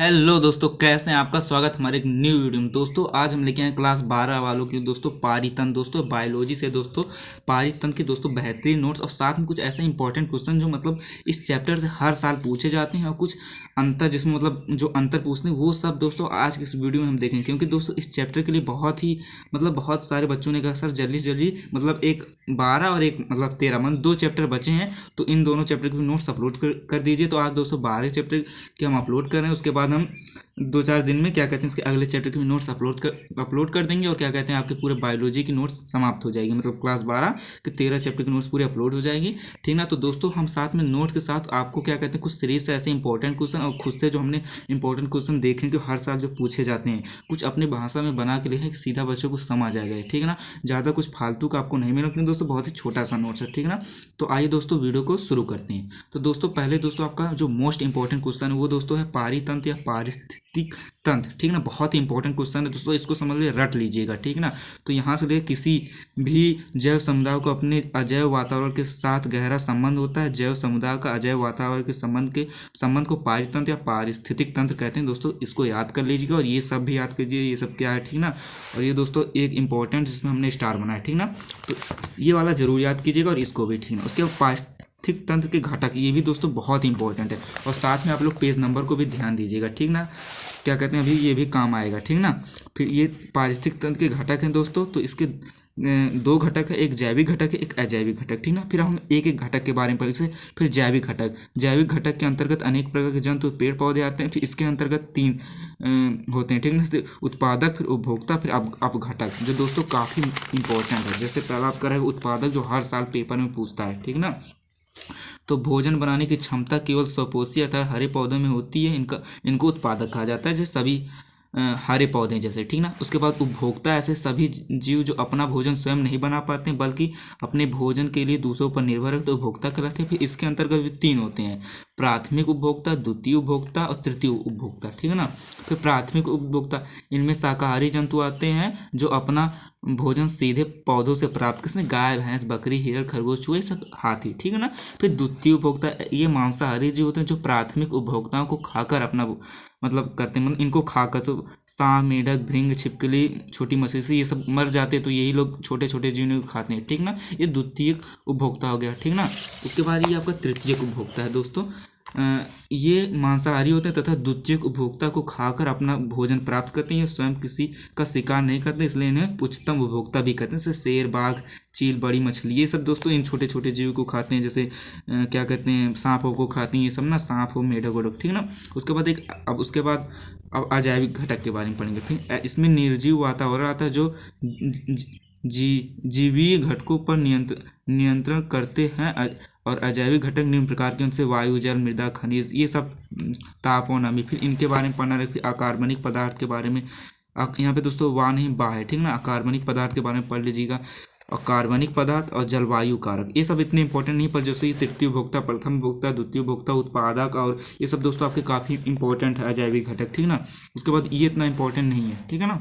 Hello दोस्तों, कैसे हैं? आपका स्वागत हमारे एक न्यू वीडियो में। दोस्तों आज हम लेके आए क्लास 12 वालों के लिए दोस्तों पारीतंत्र, दोस्तों बायोलॉजी से दोस्तों पारीतंत्र के दोस्तों बेहतरीन नोट्स और साथ में कुछ ऐसे इंपॉर्टेंट क्वेश्चन जो मतलब इस चैप्टर से हर साल पूछे जाते हैं और कुछ अंतर जिसमें मतलब जो अंतर पूछते हैं वो सब दोस्तों आज की इस वीडियो में हम देखेंगे। क्योंकि दोस्तों इस चैप्टर के लिए बहुत सारे बच्चों ने कहा सर जल्दी से जल्दी मतलब एक 12 और एक मतलब 13 मतलब 2 चैप्टर बचे हैं, तो इन दोनों चैप्टर के भी नोट्स अपलोड कर दीजिए। तो आज दोस्तों 12 चैप्टर के हम अपलोड कर रहे हैं, उसके बाद हम 2-4 दिन में क्या कहते हैं इसके अगले चैप्टर के भी नोट्स अपलोड कर देंगे और क्या कहते हैं आपके पूरे बायोलॉजी की नोट्स समाप्त हो जाएगी। मतलब क्लास 12 के 13 चैप्टर की नोट्स पूरे अपलोड हो जाएगी, ठीक ना। तो दोस्तों हम साथ में नोट के साथ आपको क्या कहते हैं कुछ सीरीज से ऐसे इंपॉर्टेंट क्वेश्चन और खुद से जो हमने इंपॉर्टेंट क्वेश्चन देखे जो हर साल जो पूछे जाते हैं कुछ अपनी भाषा में बना के लिखे कि सीधा बच्चों को समझ आ जाए, ठीक है ना। ज़्यादा कुछ फालतू का आपको नहीं मिला क्योंकि दोस्तों बहुत ही छोटा सा नोट्स है, ठीक है ना। तो आइए दोस्तों वीडियो को शुरू करते हैं। तो दोस्तों पहले दोस्तों आपका जो मोस्ट इंपॉर्टेंट क्वेश्चन है वो दोस्तों है पारीतंत्र या पारिस्थितिक तंत्र, ठीक है ना। बहुत ही इंपॉर्टेंट क्वेश्चन है दोस्तों, इसको समझ लिए रट लीजिएगा, ठीक है ना। तो यहाँ से लेकर किसी भी जैव समुदाय को अपने अजैव वातावरण के साथ गहरा संबंध होता है। जैव समुदाय का अजैव वातावरण के संबंध को पारितंत्र या पारिस्थितिक तंत्र कहते हैं। दोस्तों इसको याद कर लीजिएगा और ये सब भी याद कीजिए ये सब क्या है, ठीक ना। और ये दोस्तों एक इंपॉर्टेंट जिसमें हमने स्टार बनाया, ठीक ना। तो ये वाला जरूर याद कीजिएगा और इसको भी, ठीक ना। उसके बाद पारिस्थितिक तंत्र के घटक, ये भी दोस्तों बहुत इंपॉर्टेंट है और साथ में आप लोग पेज नंबर को भी ध्यान दीजिएगा, ठीक ना। क्या कहते हैं अभी ये भी काम आएगा, ठीक ना। फिर ये पारिस्थितिक तंत्र के घटक हैं दोस्तों, तो इसके 2 घटक है, एक जैविक घटक है एक अजैविक घटक, ठीक ना। फिर हम एक एक घटक के बारे में पढ़ेंगे। फिर जैविक घटक के अंतर्गत अनेक प्रकार के जंतु पेड़ पौधे आते हैं। फिर इसके अंतर्गत 3 होते हैं, ठीक ना। उत्पादक, फिर उपभोक्ता, फिर अपघटक, जो दोस्तों काफ़ी इंपॉर्टेंट है। जैसे पहला आप करेगा उत्पादक जो हर साल पेपर में पूछता है, ठीक ना। तो भोजन बनाने की क्षमता केवल स्वपोषी अर्थात हरे पौधों में होती है, इनको उत्पादक कहा जाता है, जैसे सभी हरे पौधे जैसे, ठीक ना। उसके बाद उपभोक्ता, ऐसे सभी जीव जो अपना भोजन स्वयं नहीं बना पाते हैं बल्कि अपने भोजन के लिए दूसरों पर निर्भर है, तो उपभोक्ता कहलाते हैं। फिर इसके अंतर्गत भी 3 होते हैं, प्राथमिक उपभोक्ता, द्वितीय उपभोक्ता और तृतीय उपभोक्ता, ठीक है ना। फिर प्राथमिक उपभोक्ता, इनमें शाकाहारी जंतु आते हैं जो अपना भोजन सीधे पौधों से प्राप्त करते हैं, गाय भैंस बकरी हिरण खरगोश चूहे सब हाथी, ठीक है ना। फिर द्वितीय उपभोक्ता, ये मांसाहारी जीव होते हैं जो प्राथमिक उपभोक्ताओं को खाकर अपना मतलब करते हैं, मतलब इनको खाकर तो सांप मेढक भृंग छिपकली छोटी मछली ये सब मर जाते हैं, तो यही लोग छोटे छोटे जीव को खाते हैं, ठीक ना। ये द्वितीय उपभोक्ता हो गया, ठीक ना। उसके बाद ये आपका तृतीय उपभोक्ता है दोस्तों। ये मांसाहारी होते हैं तथा द्वितीय उपभोक्ता को खाकर अपना भोजन प्राप्त करते हैं। ये स्वयं किसी का शिकार नहीं करते, इसलिए इन्हें उच्चतम उपभोक्ता भी कहते हैं। जैसे शेर बाघ चील बड़ी मछली ये सब दोस्तों इन छोटे छोटे जीव को खाते हैं, जैसे क्या कहते हैं सांपों को खाते हैं, ये सब ना सांप हो मेढक वेढक, ठीक ना। उसके बाद अब अजैविक घटक के बारे में पढ़ेंगे। फिर इसमें निर्जीव वातावरण आता है जो जीवीय घटकों पर नियंत्रण करते हैं और अजैविक घटक निम्न प्रकार के उनसे वायु जल मृदा खनिज ये सब ताप और नमी। फिर इनके बारे में पढ़ना रखिए। अकार्बनिक पदार्थ के बारे में यहाँ पे दोस्तों वाह नहीं बा है, ठीक ना। अकार्बनिक पदार्थ के बारे में पढ़ लीजिएगा। और कार्बनिक पदार्थ और जलवायु कारक ये सब इतने इंपॉर्टेंट नहीं, पर जैसे ये तृतीय उपभोक्ता प्रथम उपभोक्ता द्वितीय उपभोक्ता उत्पादक और ये सब दोस्तों आपके काफ़ी इंपॉर्टेंट है अजैविक घटक, ठीक ना। उसके बाद ये इतना इंपॉर्टेंट नहीं है, ठीक है ना।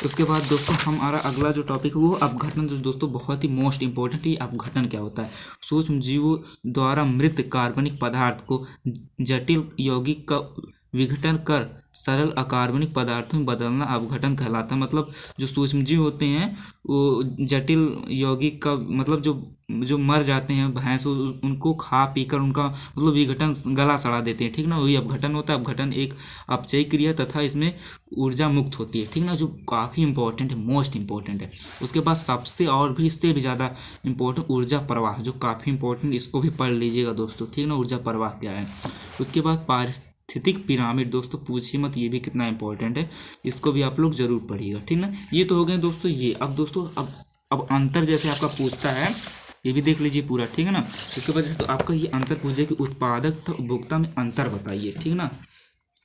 उसके बाद दोस्तों हमारा अगला जो टॉपिक है वो अपघटन, जो दोस्तों बहुत ही मोस्ट इंपॉर्टेंट है। अपघटन क्या होता है? सूक्ष्म जीवों द्वारा मृत कार्बनिक पदार्थ को जटिल यौगिक का विघटन कर सरल अकार्बनिक पदार्थों में बदलना अपघटन कहलाता है। मतलब जो सूक्ष्म जीव होते हैं वो जटिल यौगिक का मतलब जो मर जाते हैं भैंस उनको खा पीकर उनका मतलब विघटन गला सड़ा देते हैं, ठीक ना। वही अपघटन होता है। अपघटन एक अपचयी क्रिया तथा इसमें ऊर्जा मुक्त होती है, ठीक ना, जो काफ़ी इंपॉर्टेंट है, मोस्ट इंपॉर्टेंट है। उसके बाद सबसे और भी इससे भी ज़्यादा इंपॉर्टेंट ऊर्जा प्रवाह, जो काफ़ी इंपॉर्टेंट, इसको भी पढ़ लीजिएगा दोस्तों, ठीक ना। ऊर्जा प्रवाह क्या है? उसके बाद पारिस्थितिक पिरामिड, दोस्तों पूछिए मत ये भी कितना इंपॉर्टेंट है, इसको भी आप लोग जरूर पढ़िएगा, ठीक ना। ये तो हो गए दोस्तों ये। अब दोस्तों अब अंतर जैसे आपका पूछता है ये भी देख लीजिए पूरा, ठीक है ना। इसके बाद तो आपका ये अंतर पूछे कि उत्पादक तथा उपभोक्ता में अंतर बताइए, ठीक ना।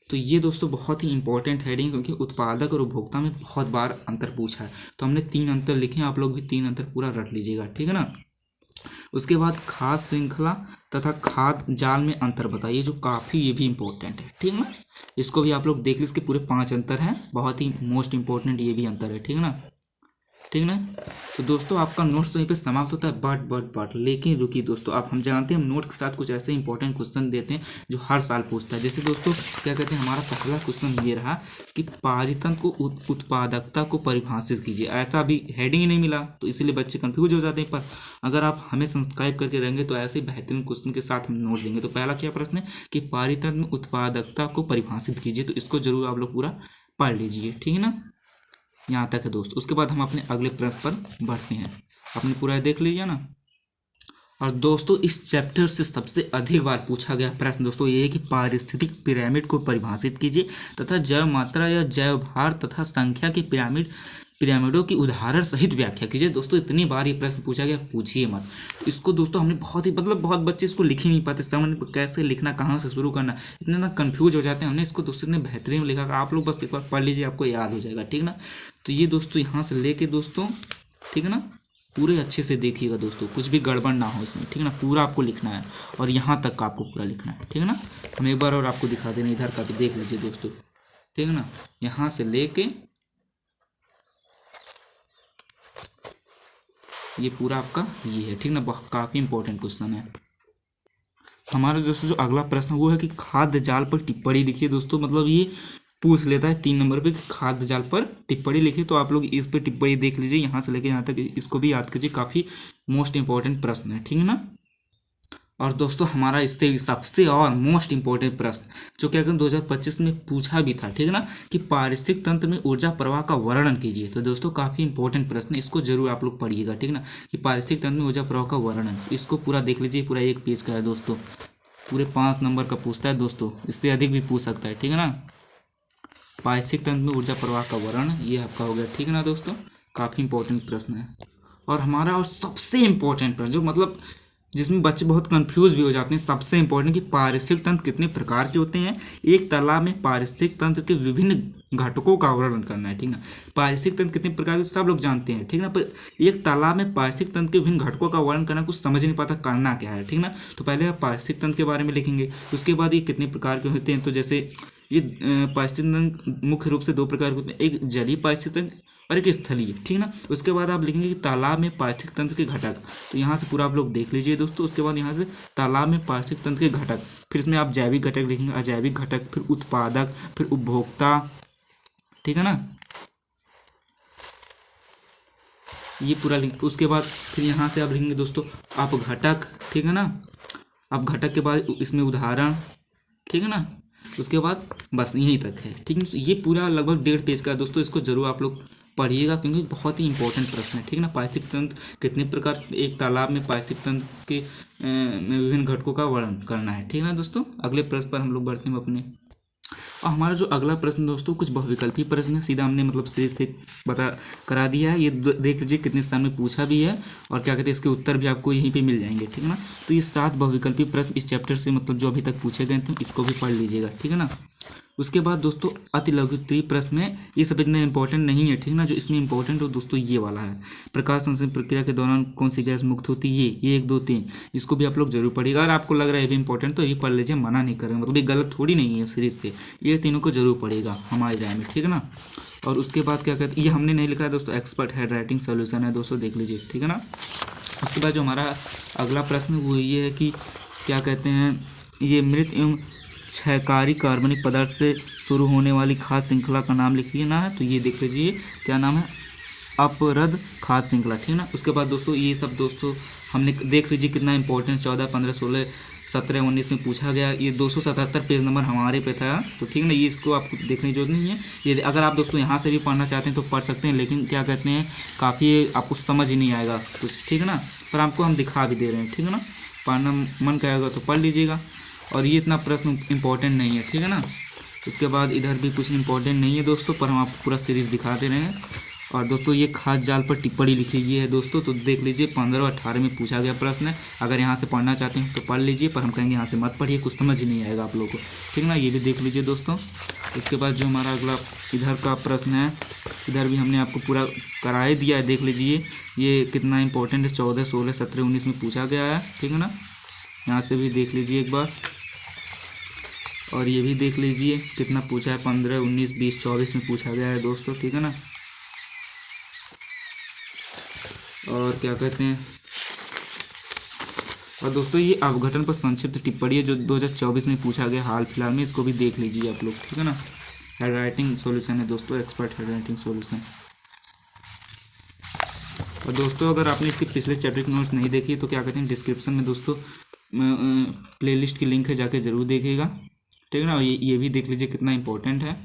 तो ये दोस्तों बहुत ही इंपॉर्टेंट हेडिंग, क्योंकि उत्पादक और उपभोक्ता में बहुत बार अंतर पूछा है, तो हमने 3 अंतर लिखे हैं, आप लोग भी 3 अंतर पूरा रट लीजिएगा, ठीक है ना। उसके बाद खाद्य श्रृंखला तथा खाद्य जाल में अंतर बताइए, जो काफ़ी ये भी इंपॉर्टेंट है, ठीक ना। इसको भी आप लोग देख लीजिए, इसके पूरे 5 अंतर हैं, बहुत ही मोस्ट इंपॉर्टेंट ये भी अंतर है, ठीक है ना। ठीक ना। तो दोस्तों आपका नोट्स तो यहीं पे समाप्त होता है, बट लेकिन रुकिए दोस्तों, आप हम जानते हैं हम नोट्स के साथ कुछ ऐसे इंपॉर्टेंट क्वेश्चन देते हैं जो हर साल पूछता है। जैसे दोस्तों क्या कहते हैं, हमारा पहला क्वेश्चन ये रहा कि पारीतंत्र को उत्पादकता को परिभाषित कीजिए। ऐसा अभी हेडिंग ही नहीं मिला तो इसीलिए बच्चे कंफ्यूज हो जाते हैं। पर अगर आप हमें सब्सक्राइब करके रहेंगे तो ऐसे ही बेहतरीन क्वेश्चन के साथ हम नोट देंगे। तो पहला क्या प्रश्न है कि पारीतंत्र में उत्पादकता को परिभाषित कीजिए, तो इसको जरूर आप लोग पूरा पढ़ लीजिए, ठीक है ना। यहाँ तक है दोस्तों। उसके बाद हम अपने अगले प्रश्न पर बढ़ते हैं। आपने पूरा देख लीजिए ना। और दोस्तों इस चैप्टर से सबसे अधिक बार पूछा गया प्रश्न दोस्तों ये है कि पारिस्थितिक पिरामिड को परिभाषित कीजिए तथा जैव मात्रा या जैव भार तथा संख्या के पिरामिडों की उदाहरण सहित व्याख्या कीजिए। दोस्तों इतनी बार ये प्रश्न पूछा गया, पूछिए मत। तो इसको दोस्तों हमने बहुत बच्चे इसको लिख ही नहीं पाते, समझ कैसे लिखना, कहाँ से शुरू करना, इतने ना कंफ्यूज हो जाते हैं। हमने इसको दोस्तों इतने बेहतरीन लिखा, आप लोग बस एक बार पढ़ लीजिए, आपको याद हो जाएगा, ठीक ना। तो ये दोस्तों यहाँ से लेके दोस्तों, ठीक है ना, पूरे अच्छे से देखिएगा दोस्तों, कुछ भी गड़बड़ ना हो इसमें, ठीक है ना। पूरा आपको लिखना है और यहाँ तक का आपको पूरा लिखना है, ठीक है ना। हम एक बार और आपको दिखा देना, इधर का भी देख लीजिए दोस्तों, ठीक है ना। यहाँ से लेके ये पूरा आपका ये है, ठीक ना। काफ़ी इंपॉर्टेंट क्वेश्चन है हमारा। दोस्तों जो अगला प्रश्न वो है कि खाद्य जाल पर टिप्पणी लिखिए। दोस्तों मतलब ये पूछ लेता है 3 नंबर पे कि खाद्य जाल पर टिप्पणी लिखिए। तो आप लोग इस पे टिप्पणी देख लीजिए, यहाँ से लेकर यहाँ तक इसको भी याद कीजिए, काफ़ी मोस्ट इंपॉर्टेंट प्रश्न है, ठीक है ना। और दोस्तों हमारा इससे सबसे और मोस्ट इंपॉर्टेंट प्रश्न जो क्या 2025 में पूछा भी था, ठीक है ना, कि पारिस्थितिक तंत्र में ऊर्जा प्रवाह का वर्णन कीजिए। तो दोस्तों काफ़ी इंपॉर्टेंट प्रश्न है, इसको जरूर आप लोग पढ़िएगा, ठीक है ना, कि पारिस्थितिक तंत्र में ऊर्जा प्रवाह का वर्णन, इसको पूरा देख लीजिए। पूरा 1 पेज का है दोस्तों, पूरे 5 नंबर का पूछता है दोस्तों, इससे अधिक भी पूछ सकता है, ठीक है ना। पारिस्थितिक तंत्र में ऊर्जा प्रवाह का वर्णन ये आपका हो गया, ठीक है ना दोस्तों। काफ़ी इंपॉर्टेंट प्रश्न है। और हमारा और सबसे इंपॉर्टेंट प्रश्न जो मतलब जिसमें बच्चे बहुत कंफ्यूज भी हो जाते हैं, सबसे इंपॉर्टेंट कि पारिस्थितिक तंत्र कितने प्रकार के होते हैं। एक तालाब में पारिस्थितिक तंत्र के विभिन्न घटकों का वर्णन करना है, ठीक ना। पारिस्थितिक तंत्र कितने प्रकार के सब लोग जानते हैं, ठीक ना। पर एक तालाब में पारिस्थितिक तंत्र के विभिन्न घटकों का वर्णन करना कुछ समझ नहीं पाता करना क्या है, ठीक ना। तो पहले आप पारिस्थितिक तंत्र के बारे में लिखेंगे, उसके बाद ये कितने प्रकार के होते हैं। तो जैसे ये पारिस्थितिक तंत्र मुख्य रूप से 2 प्रकार के होते हैं, एक जलीय पारिस्थितिक तंत्र और एक स्थलीय, ठीक ना। उसके बाद आप लिखेंगे कि तालाब में पारिस्थितिक तंत्र के घटक। तो यहाँ से पूरा आप लोग देख लीजिए दोस्तों। उसके बाद यहाँ से तालाब में पारिस्थितिक तंत्र के घटक, फिर इसमें आप जैविक घटक लिखेंगे, अजैविक घटक, फिर उत्पादक, फिर उपभोक्ता, ठीक है ना। ये पूरा लिख, उसके बाद फिर यहाँ से आप लिखेंगे दोस्तों आप घटक, ठीक है ना। आप घटक के बाद इसमें उदाहरण, ठीक है ना। उसके बाद बस यहीं तक है, ठीक है। ये पूरा लगभग 1.5 पेज का है दोस्तों, इसको जरूर आप लोग पढ़िएगा क्योंकि बहुत ही इंपॉर्टेंट प्रश्न है, ठीक है ना। पारिस्थितिक तंत्र कितने प्रकार, एक तालाब में पारिस्थितिक तंत्र के में विभिन्न घटकों का वर्णन करना है, ठीक है ना दोस्तों। अगले प्रश्न पर हम लोग बढ़ते हैं अपने। और हमारा जो अगला प्रश्न दोस्तों कुछ बहुविकल्पी प्रश्न है, सीधा हमने मतलब सीरीज से बता करा दिया है। ये देख लीजिए कितने स्थान में पूछा भी है और क्या कहते हैं इसके उत्तर भी आपको यहीं पे मिल जाएंगे, ठीक है ना। तो ये 7 बहुविकल्पी प्रश्न इस चैप्टर से मतलब जो अभी तक पूछे गए थे इसको भी पढ़ लीजिएगा, ठीक है ना। उसके बाद दोस्तों अति लघु प्रश्न में ये सब इतना इंपॉर्टेंट नहीं है, ठीक ना। जो इसमें इंपॉर्टेंट हो दोस्तों ये वाला है, प्रकाश संश्लेषण प्रक्रिया के दौरान कौन सी गैस मुक्त होती है, ये 1 2 3 इसको भी आप लोग जरूर पढ़िएगा। अगर आपको लग रहा है ये भी इंपॉर्टेंट तो ये पढ़ लीजिए, मना नहीं करेंगे, मतलब ये गलत थोड़ी नहीं है सीरीज से, ये तीनों को जरूर पढ़िएगा हमारी राय में, ठीक है ना। और उसके बाद क्या कहते हैं, ये हमने नहीं लिखा है दोस्तों, एक्सपर्ट हैंड राइटिंग सोल्यूशन है दोस्तों, देख लीजिए, ठीक है ना। उसके बाद जो हमारा अगला प्रश्न वो ये है कि क्या कहते हैं, ये मृत एवं क्षयकारी कार्बनिक पदार्थ से शुरू होने वाली खाद्य श्रृंखला का नाम लिखिए ना है। तो ये देख लीजिए क्या नाम है, अपरद खाद्य श्रृंखला, ठीक है ना। उसके बाद दोस्तों ये सब दोस्तों हमने देख लीजिए कितना इंपॉर्टेंट 14 15 16 17 19 में पूछा गया। ये 277 पेज नंबर हमारे पे था, तो ठीक है ना। ये इसको आपको देखने की जरूरत नहीं है। ये अगर आप दोस्तों यहाँ से भी पढ़ना चाहते हैं तो पढ़ सकते हैं, लेकिन क्या कहते हैं काफ़ी आपको समझ ही नहीं आएगा कुछ, ठीक है ना। पर आपको हम दिखा भी दे रहे हैं, ठीक है ना। पढ़ना मन करेगा तो पढ़ लीजिएगा। और ये इतना प्रश्न इंपॉर्टेंट नहीं है, ठीक है ना। उसके बाद इधर भी कुछ इंपॉर्टेंट नहीं है दोस्तों, पर हम आपको पूरा सीरीज दिखा दे रहे हैं। और दोस्तों ये खाद्य जाल पर टिप्पणी लिखी गई है दोस्तों, तो देख लीजिए 15 और 18 में पूछा गया प्रश्न है। अगर यहाँ से पढ़ना चाहते हैं तो पढ़ लीजिए, पर हम कहेंगे यहाँ से मत पढ़िए, कुछ समझ ही नहीं आएगा आप लोगों को, ठीक है ना। ये भी देख लीजिए दोस्तों। उसके बाद जो हमारा अगला इधर का प्रश्न है, इधर भी हमने आपको पूरा करा ही दिया है, देख लीजिए ये कितना इंपॉर्टेंट है। 14 16 17 19 में पूछा गया है, ठीक है ना। यहाँ से भी देख लीजिए एक बार, और ये भी देख लीजिए कितना पूछा है, 15 19 20 24 में पूछा गया है दोस्तों, ठीक है ना। और क्या कहते हैं, और दोस्तों ये अवघटन पर संक्षिप्त टिप्पणी है जो 2024 में पूछा गया हाल फिलहाल में, इसको भी देख लीजिए आप लोग, ठीक है ना। हेड राइटिंग सॉल्यूशन है दोस्तों, एक्सपर्ट हेड राइटिंग सॉल्यूशन। और दोस्तों अगर आपने इसके पिछले चैप्टर के नोट्स नहीं देखी तो क्या कहते हैं, डिस्क्रिप्शन में दोस्तों प्लेलिस्ट की लिंक है, जाके ज़रूर देखिएगा, ठीक है ना। ये भी देख लीजिए कितना इंपॉर्टेंट है।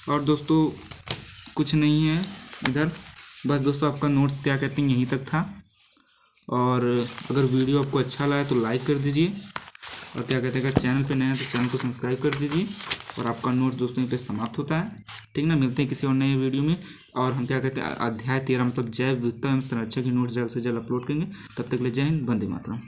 और दोस्तों कुछ नहीं है इधर, बस दोस्तों आपका नोट्स क्या कहते हैं यहीं तक था। और अगर वीडियो आपको अच्छा लगा तो लाइक कर दीजिए, और क्या कहते हैं अगर चैनल पे नए हैं तो चैनल को सब्सक्राइब कर दीजिए। और आपका नोट्स दोस्तों यहीं पे समाप्त होता है, ठीक ना। मिलते हैं किसी और नए वीडियो में, और हम क्या कहते हैं अध्याय 13 मतलब जैव विविधता एवं संरक्षण की नोट्स जल्द से जल्द अपलोड करेंगे। तब तक के लिए जय हिंद, वंदे मातरम।